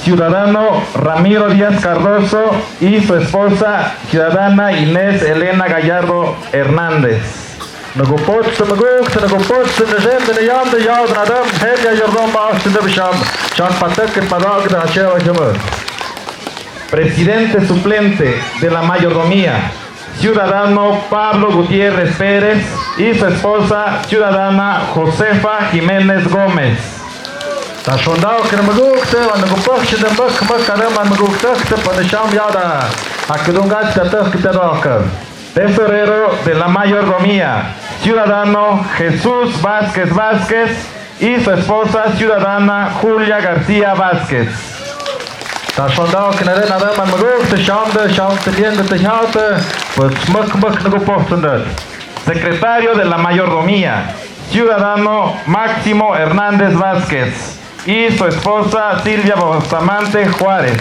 ciudadano Ramiro Díaz Cardoso y su esposa, ciudadana Inés Elena Gallardo Hernández. Presidente suplente de la mayordomía, ciudadano Pablo Gutiérrez Pérez y su esposa, ciudadana Josefa Jiménez Gómez. Tesorero de la mayordomía, ciudadano Jesús Vázquez Vázquez y su esposa, ciudadana Julia García Vázquez. Secretario de la mayordomía, ciudadano Máximo Hernández Vázquez y su esposa Silvia Bustamante Juárez.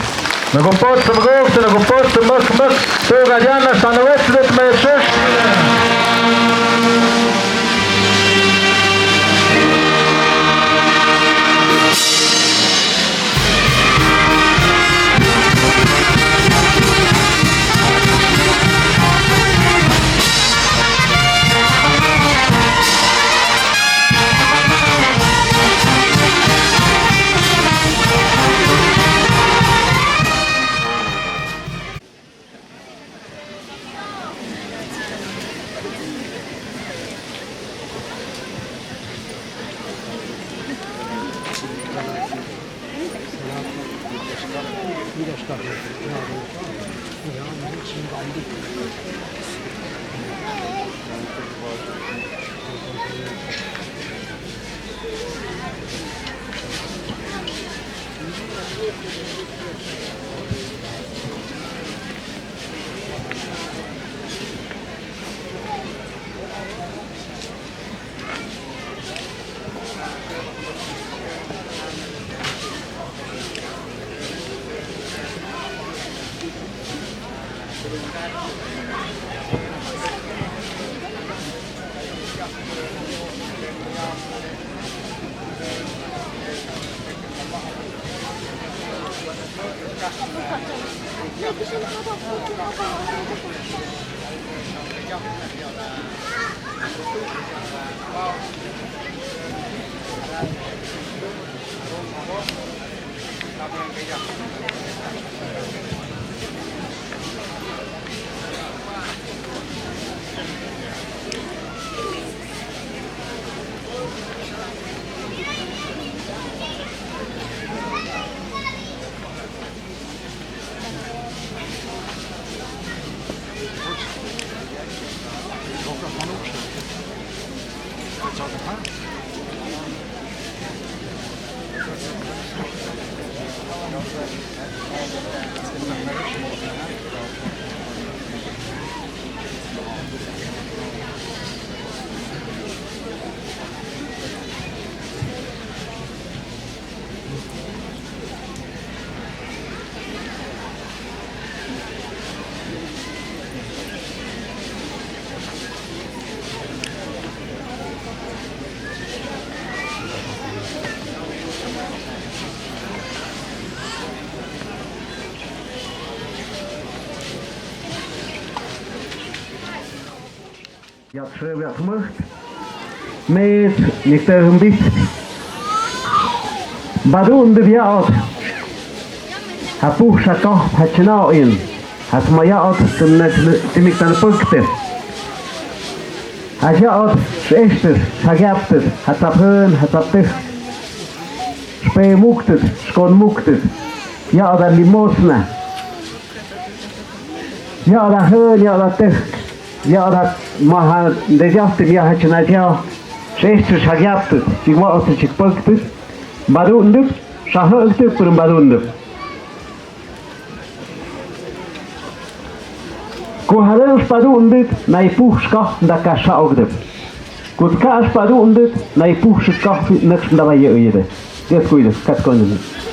Jag tror jag förmögt med nykter en bit badun de viad hapu shaka hachna in has mayat timiktan punkte hajat ester hagaptet hatapön hataptes spe muktet skon muktet ja da limosna ja da hön ja da tes ja da maha de jafte ja hachna ja ester hagaptet sigma ot chikpaktet badun shahlte pur badun Kuharel spadundit najpuszka da kasza ogryw. Kutka spadundit najpuszka next dawaj je. Jest kujdę, katkoniec.